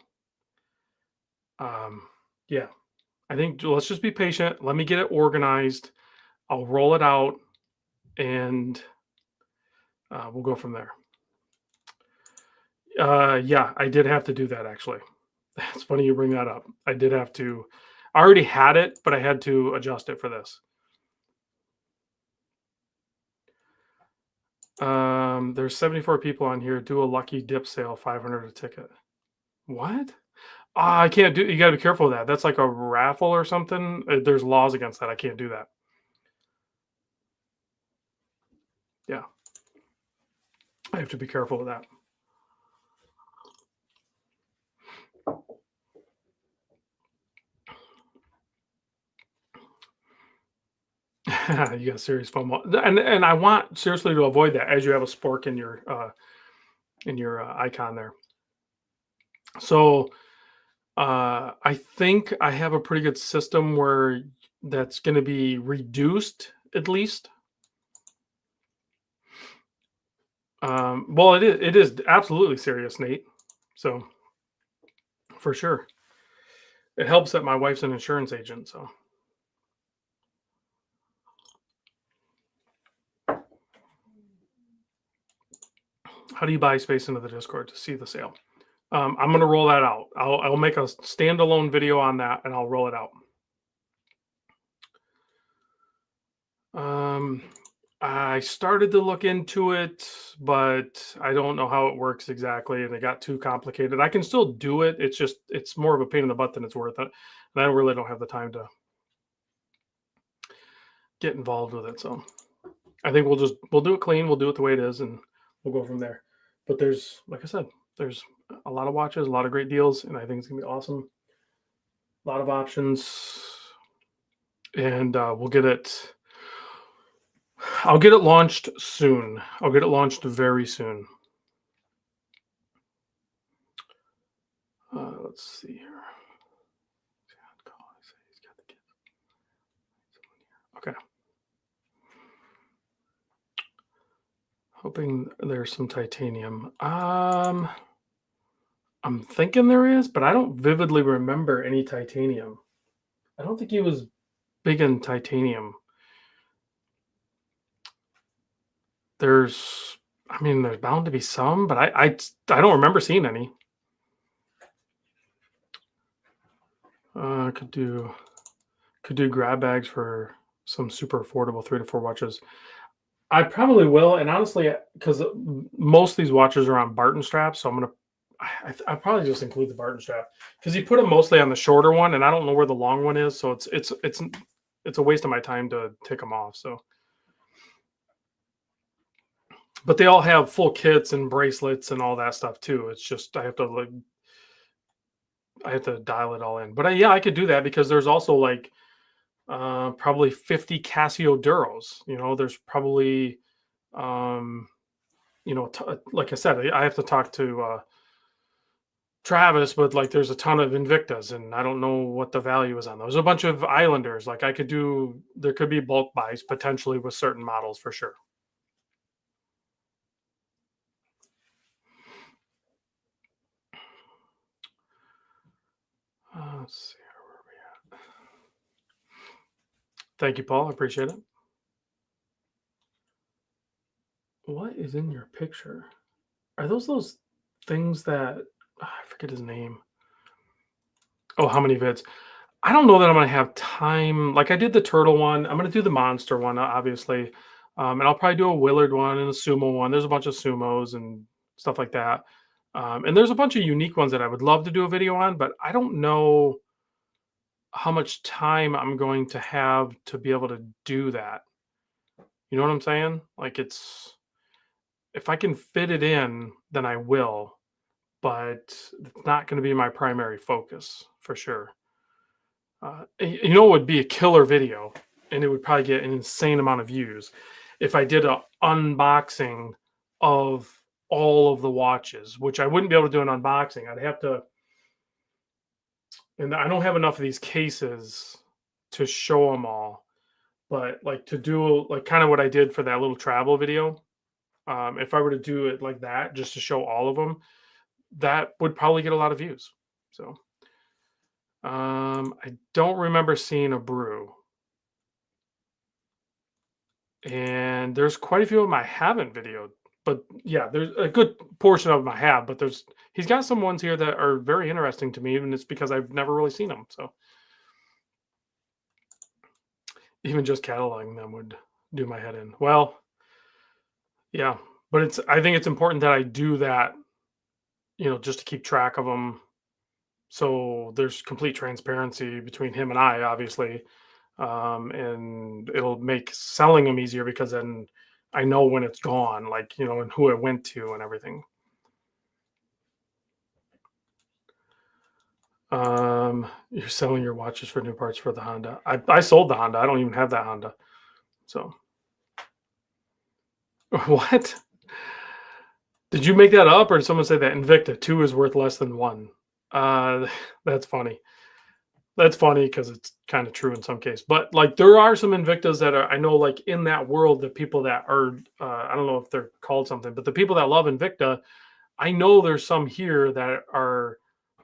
yeah, I think let's just be patient. Let me get it organized. I'll roll it out and we'll go from there. Yeah, I did have to do that actually. It's funny you bring that up. I did have to. I already had it, but I had to adjust it for this. There's 74 people on here. Do a lucky dip sale, 500 a ticket. What? Ah, I can't do. You got to be careful with that. That's like a raffle or something. There's laws against that. I can't do that. Yeah, I have to be careful with that. You got serious FOMO, and I want seriously to avoid that as you have a spork in your icon there. So I think I have a pretty good system where that's going to be reduced at least. Well, it is absolutely serious, Nate. So for sure, it helps that my wife's an insurance agent. So how do you buy space into the Discord to see the sale? I'm going to roll that out. I'll make a standalone video on that and I'll roll it out. I started to look into it, but I don't know how it works exactly, and it got too complicated. I can still do it. It's more of a pain in the butt than it's worth it, and I really don't have the time to get involved with it. So I think we'll do it clean. We'll do it the way it is, and we'll go from there. But there's, like I said, there's a lot of watches, a lot of great deals, and I think it's gonna be awesome. A lot of options, and we'll get it. I'll get it launched soon. I'll get it launched very soon. Let's see here. Okay. Hoping there's some titanium. I'm thinking there is, but I don't vividly remember any titanium. I don't think he was big in titanium. There's bound to be some, but I don't remember seeing any. Could do grab bags for some super affordable 3 to 4 watches. I probably will, and honestly, because most of these watches are on Barton straps, so I probably just include the Barton strap because you put them mostly on the shorter one, and I don't know where the long one is, so it's a waste of my time to take them off. So, but they all have full kits and bracelets and all that stuff too. It's just I have to dial it all in. But yeah, I could do that because there's also like probably 50 Casio Duros. There's probably like I said, I have to talk to Travis, but like there's a ton of Invictas, and I don't know what the value is on those. A bunch of Islanders. Like there could be bulk buys potentially with certain models for sure. Let's see where are we at. Thank you, Paul. I appreciate it. What is in your picture? Are those things that I forget his name? Oh, how many vids? I don't know that I'm gonna have time. Like I did the turtle one. I'm gonna do the monster one, obviously, and I'll probably do a Willard one and a sumo one. There's a bunch of sumos and stuff like that, and there's a bunch of unique ones that I would love to do a video on, but I don't know how much time I'm going to have to be able to do that. You know what I'm saying? Like it's if I can fit it in, then I will, but it's not going to be my primary focus for sure. You know, it would be a killer video, and it would probably get an insane amount of views if I did a unboxing of all of the watches, which I wouldn't be able to do an unboxing. I'd have to, and I don't have enough of these cases to show them all. But like to do like kind of what I did for that little travel video, if I were to do it like that, just to show all of them, that would probably get a lot of views. So I don't remember seeing a brew. And there's quite a few of them I haven't videoed. But yeah, there's a good portion of them I have, but he's got some ones here that are very interesting to me, and it's because I've never really seen them. So even just cataloging them would do my head in. Well, yeah, but I think it's important that I do that, just to keep track of them. So there's complete transparency between him and I, obviously, and it'll make selling them easier because then I know when it's gone, like and who it went to and everything. You're selling your watches for new parts for the Honda. I sold the Honda. I don't even have that Honda. So what? Did you make that up, or did someone say that Invicta 2 is worth less than 1? That's funny. That's funny because it's kind of true in some case. But like there are some Invictas that are I know like in that world, the people that are I don't know if they're called something, but the people that love Invicta, I know there's some here that are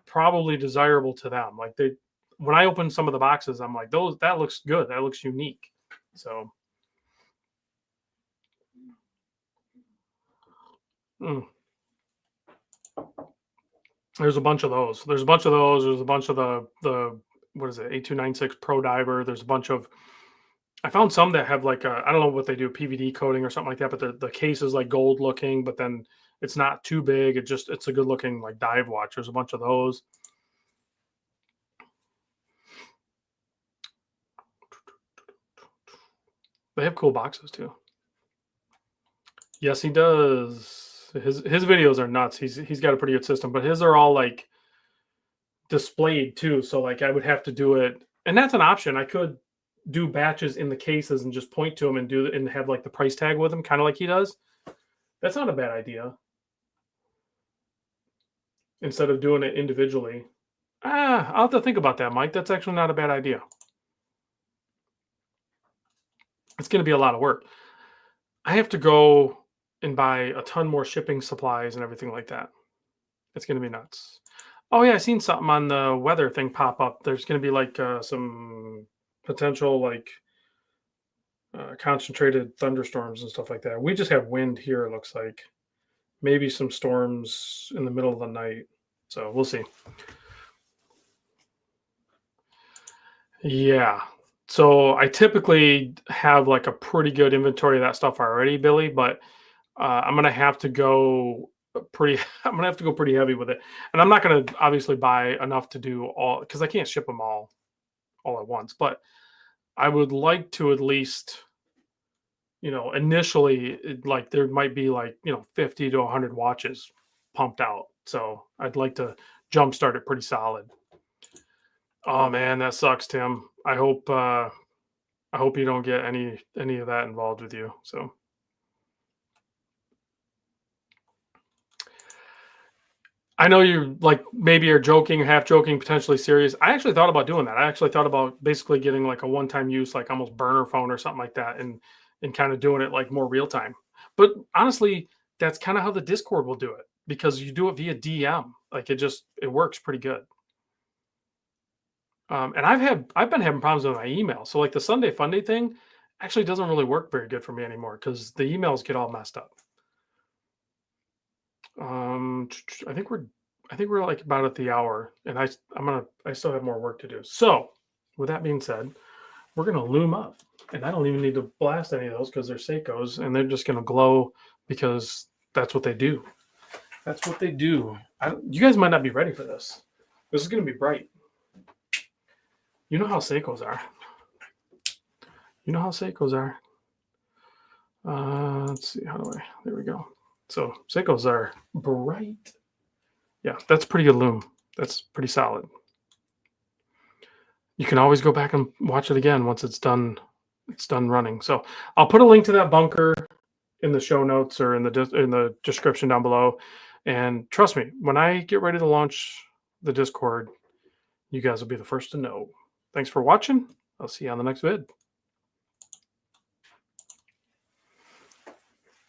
probably desirable to them. Like when I open some of the boxes, I'm like, that looks good. That looks unique. So mm. There's a bunch of those. There's a bunch of those. There's a bunch of the what is it, 8296 Pro Diver. There's a bunch of I found some that have like I don't know what they do, PVD coating or something like that, but the case is like gold looking, but then it's not too big. It's a good looking like dive watch. There's a bunch of those. They have cool boxes too. Yes, he does. His videos are nuts. He's got a pretty good system, but his are all like displayed too. So like I would have to do it, and that's an option. I could do batches in the cases and just point to them and do and have like the price tag with them, kind of like he does. That's not a bad idea. Instead of doing it individually. I'll have to think about that, Mike. That's actually not a bad idea. It's going to be a lot of work. I have to go and buy a ton more shipping supplies and everything like that. It's going to be nuts. Oh yeah, I seen something on the weather thing pop up. There's going to be like some potential like concentrated thunderstorms and stuff like that. We just have wind here. It looks like maybe some storms in the middle of the night. So we'll see. Yeah. So I typically have like a pretty good inventory of that stuff already, Billy, but I'm gonna have to go pretty I'm gonna have to go pretty heavy with it. And I'm not gonna obviously buy enough to do all because I can't ship them all at once, but I would like to at least, initially like there might be like, 50 to 100 watches pumped out. So I'd like to jumpstart it pretty solid. Oh man, that sucks, Tim. I hope you don't get any of that involved with you. So I know you like maybe are joking, half joking, potentially serious. I actually thought about doing that. I actually thought about basically getting like a one-time use, like almost burner phone or something like that, and kind of doing it like more real time. But honestly, that's kind of how the Discord will do it because you do it via DM. Like it works pretty good. And I've been having problems with my email. So like the Sunday Funday thing actually doesn't really work very good for me anymore because the emails get all messed up. I think we're like about at the hour, and I still have more work to do. So, with that being said, we're gonna loom up, and I don't even need to blast any of those because they're Seikos, and they're just gonna glow because that's what they do. That's what they do. You guys might not be ready for this. This is gonna be bright. You know how Seikos are. You know how Seikos are. Let's see. How do I? There we go. So Seikos are bright. Yeah, that's pretty good loom. That's pretty solid. You can always go back and watch it again once it's done. It's done running. So I'll put a link to that bunker in the show notes or in the description down below. And trust me, when I get ready to launch the Discord, you guys will be the first to know. Thanks for watching. I'll see you on the next vid.